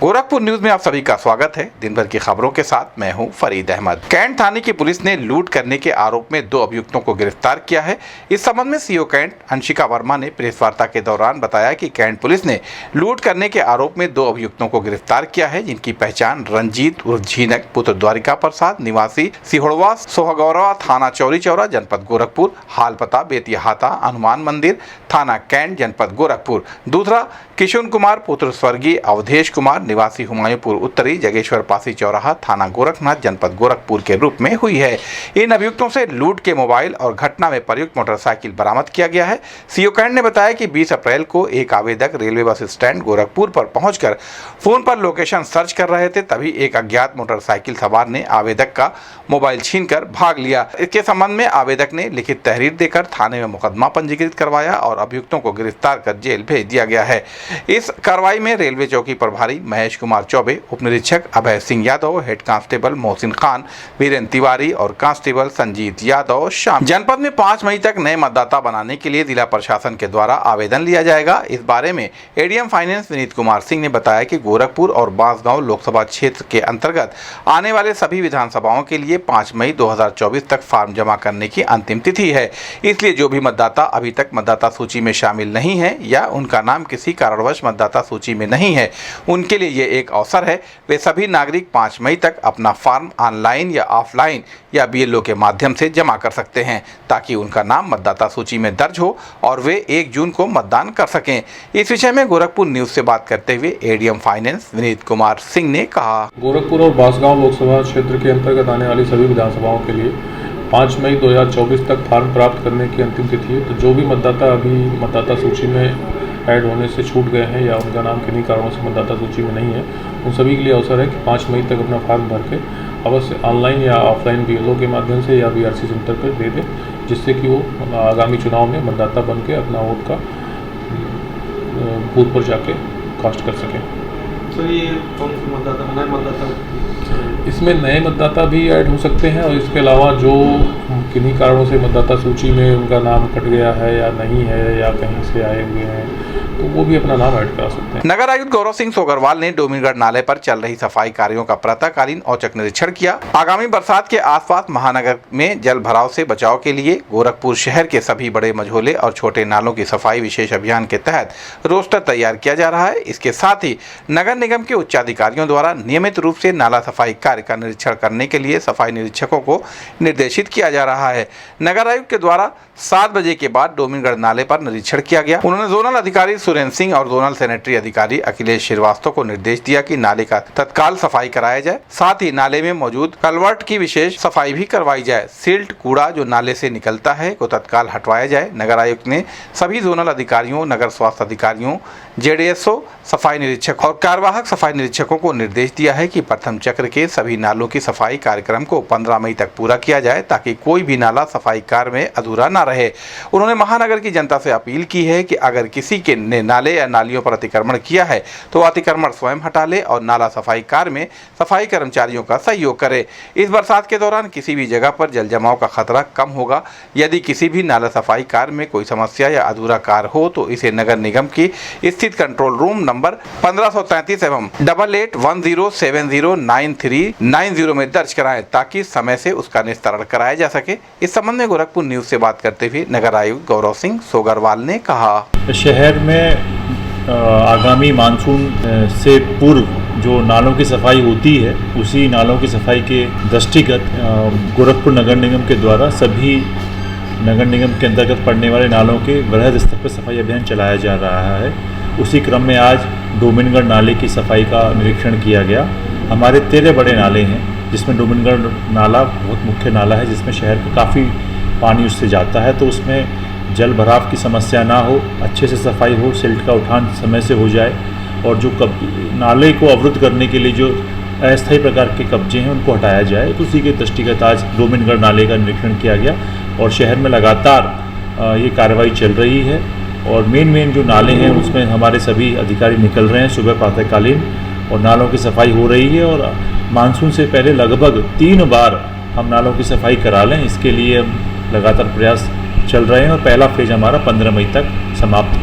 Gorakhpur news में आप सभी का स्वागत है। दिन भर की खबरों के साथ मैं हूं फरीद अहमद। कैंट थाने की पुलिस ने लूट करने के आरोप में 2 अभियुक्तों को गिरफ्तार किया है। इस संबंध में सीओ कैंट अंशिका वर्मा ने प्रेस वार्ता के दौरान बताया कि कैंट पुलिस ने लूट करने के आरोप में 2 अभियुक्तों को गिरफ्तार किया है, जिनकी पहचान रंजीत उर्फ झीनक पुत्र द्वारिका प्रसाद निवासी सिहोड़वा सोहगौरवा थाना चौरी चौरा जनपद गोरखपुर, हाल पता बेतियाहाता हनुमान मंदिर थाना कैंट जनपद गोरखपुर। दूसरा किशोर कुमार पुत्र स्वर्गीय अवधेश कुमार निवासी हुमायूंपुर उत्तरी जगेश्वर पासी चौराहा थाना गोरखनाथ जनपद गोरखपुर के रूप में हुई है। इन अभियुक्तों से लूट के मोबाइल और घटना में प्रयुक्त मोटरसाइकिल बरामद किया गया है। सीओ कैंट ने बताया कि 20 अप्रैल को एक आवेदक रेलवे बस स्टैंड गोरखपुर पर पहुंचकर फोन पर लोकेशन सर्च कर रहे थे, तभी एक अज्ञात मोटरसाइकिल सवार ने आवेदक का मोबाइल छीनकर भाग लिया। इसके संबंध में आवेदक ने लिखित तहरीर देकर थाने में मुकदमा पंजीकृत करवाया और अभियुक्तों को गिरफ्तार कर जेल भेज दिया गया है। इस कार्रवाई में रेलवे चौकी प्रभारी महेश कुमार चौबे, उप निरीक्षक अभय सिंह यादव, हेड कांस्टेबल मोहसिन खान, वीरेंद्र तिवारी और कांस्टेबल संजीत यादव शामिल। जनपद में 5 मई तक नए मतदाता बनाने के लिए जिला प्रशासन के द्वारा आवेदन लिया जाएगा। इस बारे में एडीएम फाइनेंस विनीत कुमार सिंह ने बताया कि गोरखपुर और बांसगांव लोकसभा क्षेत्र के अंतर्गत आने वाले सभी विधानसभाओं के लिए 5 मई 2024 तक फॉर्म जमा करने की अंतिम तिथि है। इसलिए जो भी मतदाता अभी तक मतदाता सूची में शामिल नहीं है या उनका नाम किसी कारणवश मतदाता सूची में नहीं है, उनके लिए ये एक अवसर है। वे सभी नागरिक 5 मई तक अपना फॉर्म ऑनलाइन या ऑफलाइन या बीएलओ के माध्यम से जमा कर सकते हैं, ताकि उनका नाम मतदाता सूची में दर्ज हो और वे 1 जून को मतदान कर सकें। इस विषय में गोरखपुर न्यूज से बात करते हुए एडीएम फाइनेंस विनीत कुमार सिंह ने कहा, गोरखपुर और बांसगांव लोकसभा क्षेत्र के अंतर्गत आने वाली सभी विधानसभाओं के लिए 5 मई 2024 तक फॉर्म प्राप्त करने की अंतिम तिथि है। तो जो भी मतदाता अभी मतदाता सूची में ऐड होने से छूट गए हैं या उनका नाम किन्हीं कारणों से मतदाता सूची में नहीं है, उन सभी के लिए अवसर है कि 5 मई तक अपना फॉर्म भर के अवश्य ऑनलाइन या ऑफलाइन बीएलओ के माध्यम से या बीआरसी सेंटर पर दे दें, जिससे कि वो आगामी चुनाव में मतदाता बन के अपना वोट का बूथ पर जाके कास्ट कर सकें। सर, ये कौन से मतदाता, नए मतदाता, इसमें नए मतदाता भी ऐड हो सकते हैं और इसके अलावा जो किन्हीं कारणों से मतदाता सूची में उनका नाम कट गया है या नहीं है या कहीं से आए हुए हैं, तो वो भी अपना नाम ऐड करा सकते हैं। नगर आयुक्त गौरव सिंह सोगरवाल ने डोमिनगढ़ नाले पर चल रही सफाई कार्यों का प्रातःकालीन औचक निरीक्षण किया। आगामी बरसात के आसपास महानगर में जल भराव से बचाव के लिए गोरखपुर शहर के सभी बड़े मझोले और छोटे नालों की सफाई विशेष अभियान के तहत रोस्टर तैयार किया जा रहा है। इसके साथ ही नगर निगम के उच्चाधिकारियों द्वारा नियमित रूप से नाला सफाई कार्य का निरीक्षण करने के लिए सफाई निरीक्षकों को निर्देशित किया जा रहा है। नगर आयुक्त के द्वारा 7 बजे के बाद डोमिनगढ़ नाले पर निरीक्षण किया गया। उन्होंने जोनल अधिकारी सुरेंद्र सिंह और जोनल सैनिटरी अधिकारी अखिलेश श्रीवास्तव को निर्देश दिया कि नाले का तत्काल सफाई कराया जाए, साथ ही नाले में मौजूद कलवर्ट की विशेष सफाई भी करवाई जाए। सिल्ट कूड़ा जो नाले से निकलता है को तत्काल हटवाया जाए। नगर आयुक्त ने सभी जोनल अधिकारियों, नगर स्वास्थ्य अधिकारियों, जेडीएसओ, सफाई निरीक्षक और कार्यवाहक सफाई निरीक्षकों को निर्देश दिया है कि प्रथम चक्र के सभी नालों की सफाई कार्यक्रम को 15 मई तक पूरा किया जाए, ताकि कोई भी नाला सफाई कार्य में अधूरा न रहे। उन्होंने महानगर की जनता से अपील की है कि अगर किसी के ने नाले या नालियों पर अतिक्रमण किया है तो अतिक्रमण स्वयं हटा ले और नाला सफाई कार्य में सफाई कर्मचारियों का सहयोग करे। इस बरसात के दौरान किसी भी जगह पर जल जमाव का खतरा कम होगा। यदि किसी भी नाला सफाई कार्य में कोई समस्या या अधूरा कार्य हो तो इसे नगर निगम की स्थित कंट्रोल रूम नंबर 1533 एवं 8810709390 में दर्ज कराएं, ताकि समय से उसका निस्तारण कराया जा सके। इस संबंध में गोरखपुर न्यूज से बात करते हुए नगर आयुक्त गौरव सिंह सोगरवाल ने कहा, शहर में आगामी मानसून से पूर्व जो नालों की सफाई होती है, उसी नालों की सफाई के दृष्टिगत गोरखपुर नगर निगम के द्वारा सभी नगर निगम के अंतर्गत पड़ने वाले नालों के वृहद स्तर पर सफाई अभियान चलाया जा रहा है। उसी क्रम में आज डोमिनगढ़ नाले की सफाई का निरीक्षण किया गया। हमारे 13 बड़े नाले हैं, जिसमें डोमिनगढ़ नाला बहुत मुख्य नाला है, जिसमें शहर का काफ़ी पानी उससे जाता है, तो उसमें जल भराव की समस्या ना हो, अच्छे से सफाई हो, सिल्ट का उठान समय से हो जाए और जो नाले को अवरुद्ध करने के लिए जो अस्थायी प्रकार के कब्जे हैं उनको हटाया जाए। तो उसी के दृष्टिगत आज डोमिनगढ़ नाले का निरीक्षण किया गया और शहर में लगातार ये कार्रवाई चल रही है और मेन जो नाले हैं उसमें हमारे सभी अधिकारी निकल रहे हैं सुबह प्रातःकालीन और नालों की सफाई हो रही है और मानसून से पहले लगभग 3 बार हम नालों की सफाई करा लें, इसके लिए हम लगातार प्रयास चल रहे हैं और पहला फेज हमारा 15 मई तक समाप्त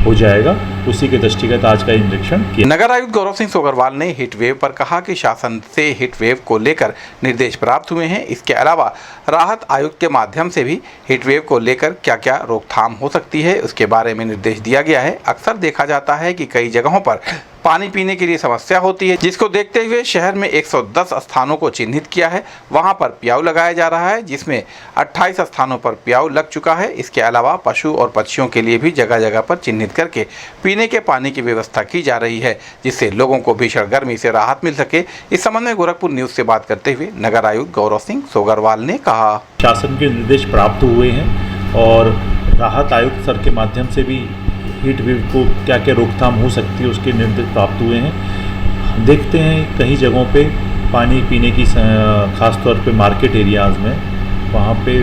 हो जाएगा। उसी के दृष्टिगत आज का निरीक्षण किया। नगर आयुक्त गौरव सिंह सोगरवाल ने हीट वेव पर कहा कि शासन से हीट वेव को लेकर निर्देश प्राप्त हुए हैं। इसके अलावा राहत आयुक्त के माध्यम से भी हीट वेव को लेकर क्या क्या रोकथाम हो सकती है उसके बारे में निर्देश दिया गया है। अक्सर देखा जाता है कि कई जगहों पर पानी पीने के लिए समस्या होती है, जिसको देखते हुए शहर में 110 स्थानों को चिन्हित किया है। वहां पर प्याऊ लगाया जा रहा है, जिसमें 28 स्थानों पर प्याऊ लग चुका है। इसके अलावा पशु और पक्षियों के लिए भी जगह जगह पर चिन्हित करके पीने के पानी की व्यवस्था की जा रही है, जिससे लोगों को भीषण गर्मी से राहत मिल सके। इस संबंध में गोरखपुर न्यूज से बात करते हुए नगर आयुक्त गौरव सिंह सोगरवाल ने कहा, शासन के निर्देश प्राप्त हुए हैं और राहत आयुक्त सर के माध्यम से भी हीट वेव को क्या क्या रोकथाम हो सकती है उसके निर्देश प्राप्त हुए हैं। देखते हैं कई जगहों पे पानी पीने की खास तौर पे मार्केट एरियाज़ में वहाँ पे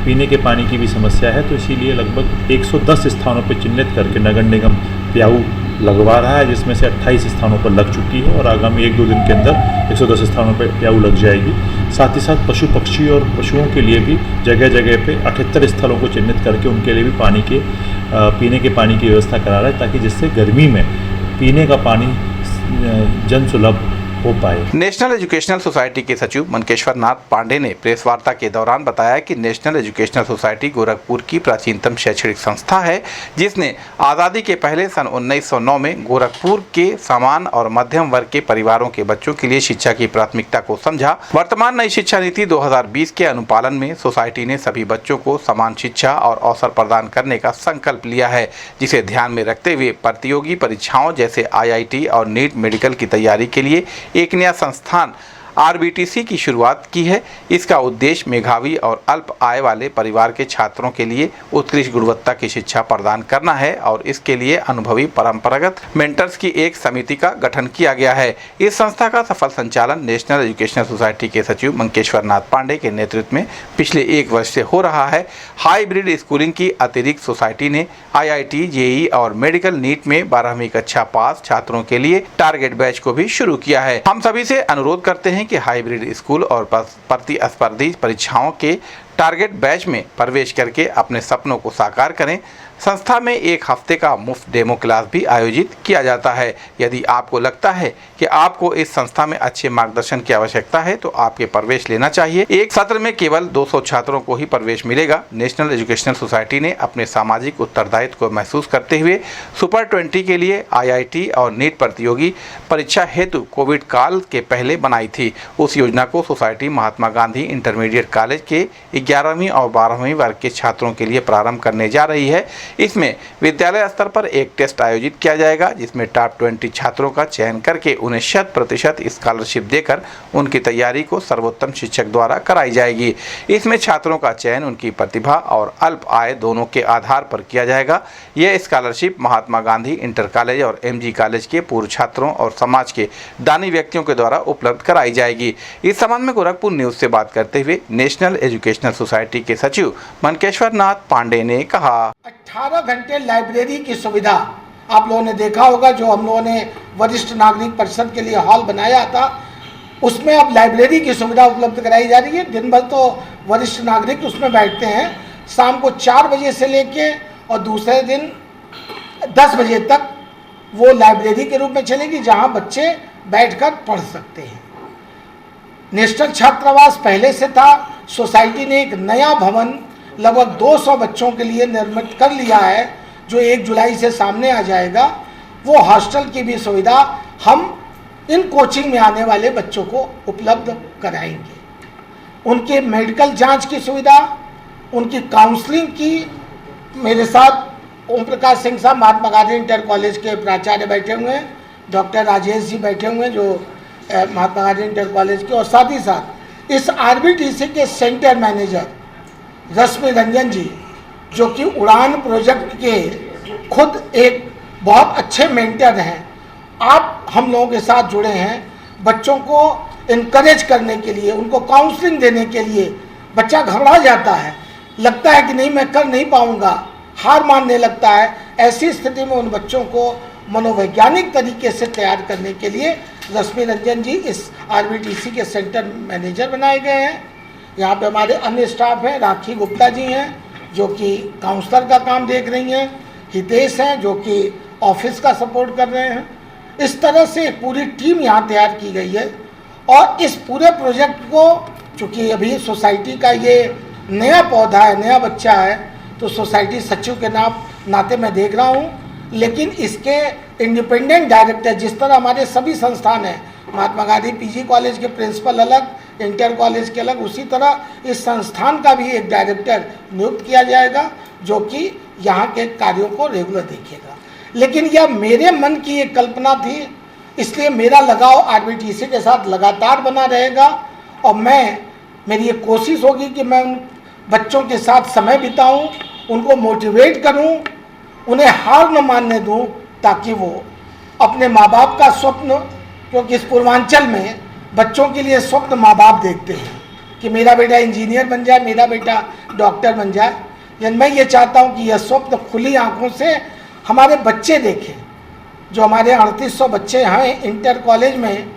पीने के पानी की भी समस्या है, तो इसीलिए लगभग 110 स्थानों पे चिन्हित करके नगर निगम प्याऊ लगवा रहा है, जिसमें से 28 स्थानों पर लग चुकी है और आगामी 1-2 दिन के अंदर 110 स्थानों पर प्याऊ लग जाएगी। साथ ही साथ पशु पक्षी और पशुओं के लिए भी जगह जगह पे 78 स्थलों को चिन्हित करके उनके लिए भी पीने के पानी की व्यवस्था करा रहा है, ताकि जिससे गर्मी में पीने का पानी जन सुलभ हो पाए। नेशनल एजुकेशनल सोसाइटी के सचिव मनकेश्वर नाथ पांडे ने प्रेस वार्ता के दौरान बताया कि नेशनल एजुकेशनल सोसाइटी गोरखपुर की प्राचीनतम शैक्षणिक संस्था है, जिसने आज़ादी के पहले सन 1909 में गोरखपुर के समान और मध्यम वर्ग के परिवारों के बच्चों के लिए शिक्षा की प्राथमिकता को समझा। वर्तमान नई शिक्षा नीति 2020 के अनुपालन में सोसाइटी ने सभी बच्चों को समान शिक्षा और अवसर प्रदान करने का संकल्प लिया है, जिसे ध्यान में रखते हुए प्रतियोगी परीक्षाओं जैसे IIT और नीट मेडिकल की तैयारी के लिए एक नया संस्थान RBTC की शुरुआत की है। इसका उद्देश्य मेधावी और अल्प आय वाले परिवार के छात्रों के लिए उत्कृष्ट गुणवत्ता की शिक्षा प्रदान करना है और इसके लिए अनुभवी परंपरागत मेंटर्स की एक समिति का गठन किया गया है। इस संस्था का सफल संचालन नेशनल एजुकेशनल सोसाइटी के सचिव मनकेश्वर नाथ पांडे के नेतृत्व में पिछले 1 वर्ष से हो रहा है। हाईब्रिड स्कूलिंग की अतिरिक्त सोसाइटी ने IIT, JEE और मेडिकल नीट में 12वीं कक्षा पास छात्रों के लिए टारगेट बैच को भी शुरू किया है। हम सभी से अनुरोध करते हैं कि हाइब्रिड स्कूल और प्रतिस्पर्धी परीक्षाओं के टारगेट बैच में प्रवेश करके अपने सपनों को साकार करें। संस्था में 1 हफ्ते का मुफ्त डेमो क्लास भी आयोजित किया जाता है। यदि आपको लगता है कि आपको इस संस्था में अच्छे मार्गदर्शन की आवश्यकता है तो आपके प्रवेश लेना चाहिए। एक सत्र में केवल 200 छात्रों को ही प्रवेश मिलेगा। नेशनल एजुकेशनल सोसाइटी ने अपने सामाजिक उत्तरदायित्व को महसूस करते हुए सुपर 20 के लिए IIT और नीट प्रतियोगी परीक्षा हेतु कोविड काल के पहले बनाई थी। उस योजना को society Mahatma Gandhi intermediate college के 11वीं और 12वीं वर्ग के छात्रों के लिए प्रारंभ करने जा रही है। इसमें विद्यालय स्तर पर एक टेस्ट आयोजित किया जाएगा, जिसमें टॉप 20 छात्रों का चयन करके उन्हें 100% स्कॉलरशिप देकर उनकी तैयारी को सर्वोत्तम शिक्षक द्वारा कराई जाएगी। इसमें छात्रों का चयन उनकी प्रतिभा और अल्प आय दोनों के आधार पर किया जाएगा। यह scholarship Mahatma Gandhi inter college और MG कॉलेज के पूर्व छात्रों और समाज के दानी व्यक्तियों के द्वारा उपलब्ध कराई जाएगी। इस संबंध में गोरखपुर न्यूज से बात करते हुए नेशनल एजुकेशनल सोसाइटी के सचिव मनकेश्वर नाथ पांडे ने कहा, 18 घंटे लाइब्रेरी की सुविधा आप लोगों ने देखा होगा। जो हम लोगों ने वरिष्ठ नागरिक परिषद के लिए हॉल बनाया था, उसमें अब लाइब्रेरी की सुविधा उपलब्ध कराई जा रही है। दिन भर तो वरिष्ठ नागरिक उसमें बैठते हैं, शाम को 4 बजे से लेके और दूसरे दिन 10 बजे तक वो लाइब्रेरी के रूप में चलेगी, जहां बच्चे बैठकर पढ़ सकते हैं। नेशनल छात्रावास पहले से था। सोसाइटी ने एक नया भवन लगभग 200 बच्चों के लिए निर्मित कर लिया है, जो 1 जुलाई से सामने आ जाएगा। वो हॉस्टल की भी सुविधा हम इन कोचिंग में आने वाले बच्चों को उपलब्ध कराएंगे। उनके मेडिकल जांच की सुविधा, उनकी काउंसलिंग की। मेरे साथ ओम प्रकाश सिंह साहब महात्मा गांधी इंटर कॉलेज के प्राचार्य बैठे हुए हैं, डॉक्टर राजेश जी बैठे हुए हैं जो महात्मा गांधी इंटर कॉलेज के, और साथ ही साथ इस RBTC के सेंटर मैनेजर रश्मि रंजन जी, जो कि उड़ान प्रोजेक्ट के खुद एक बहुत अच्छे मेंटर हैं। आप हम लोगों के साथ जुड़े हैं बच्चों को इनकरेज करने के लिए, उनको काउंसलिंग देने के लिए। बच्चा घबरा जाता है, लगता है कि नहीं मैं कर नहीं पाऊंगा, हार मानने लगता है। ऐसी स्थिति में उन बच्चों को मनोवैज्ञानिक तरीके से तैयार करने के लिए रश्मि रंजन जी इस RBTC के सेंटर मैनेजर बनाए गए हैं। यहाँ पे हमारे अन्य स्टाफ हैं, राखी गुप्ता जी हैं जो कि काउंसलर का काम देख रही हैं, हितेश हैं जो कि ऑफिस का सपोर्ट कर रहे हैं। इस तरह से एक पूरी टीम यहाँ तैयार की गई है और इस पूरे प्रोजेक्ट को, चूँकि अभी सोसाइटी का ये नया पौधा है, नया बच्चा है, तो सोसाइटी सचिव के नाते मैं देख रहा हूँ, लेकिन इसके इंडिपेंडेंट डायरेक्टर, जिस तरह हमारे सभी संस्थान हैं, महात्मा गांधी पीजी कॉलेज के प्रिंसिपल अलग, इंटर कॉलेज के अलग, उसी तरह इस संस्थान का भी एक डायरेक्टर नियुक्त किया जाएगा जो कि यहाँ के कार्यों को रेगुलर देखेगा। लेकिन यह मेरे मन की एक कल्पना थी, इसलिए मेरा लगाव आरबीटीसी के साथ लगातार बना रहेगा और मेरी ये कोशिश होगी कि मैं उन बच्चों के साथ समय बिताऊं, उनको मोटिवेट करूं, उन्हें हार न मानने दूं, ताकि वो अपने माँ बाप का स्वप्न, क्योंकि इस पूर्वांचल में बच्चों के लिए स्वप्न माँ बाप देखते हैं कि मेरा बेटा इंजीनियर बन जाए, मेरा बेटा डॉक्टर बन जाए, लेकिन मैं ये चाहता हूँ कि यह स्वप्न खुली आंखों से हमारे बच्चे देखें। जो हमारे 3800 बच्चे हैं इंटर कॉलेज में,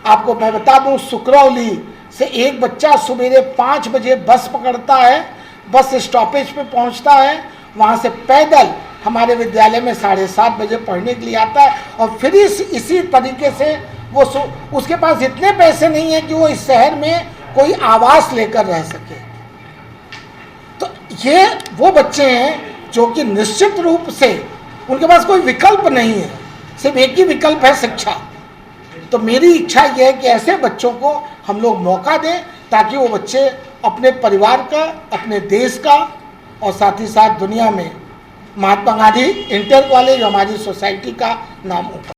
आपको मैं बता दूं, सुकरौली से एक बच्चा सवेरे 5 बजे बस पकड़ता है, बस स्टॉपेज पे पहुंचता है, वहां से पैदल हमारे विद्यालय में 7:30 बजे पढ़ने के लिए आता है और फिर इसी तरीके से वो उसके पास इतने पैसे नहीं है कि वो इस शहर में कोई आवास लेकर रह सके। तो ये वो बच्चे हैं जो कि निश्चित रूप से उनके पास कोई विकल्प नहीं है, सिर्फ एक ही विकल्प है, शिक्षा। तो मेरी इच्छा यह है कि ऐसे बच्चों को हम लोग मौका दें ताकि वो बच्चे अपने परिवार का, अपने देश का और साथ ही साथ दुनिया में महात्मा गांधी इंटर कॉलेज, हमारी सोसाइटी का नाम ऊपर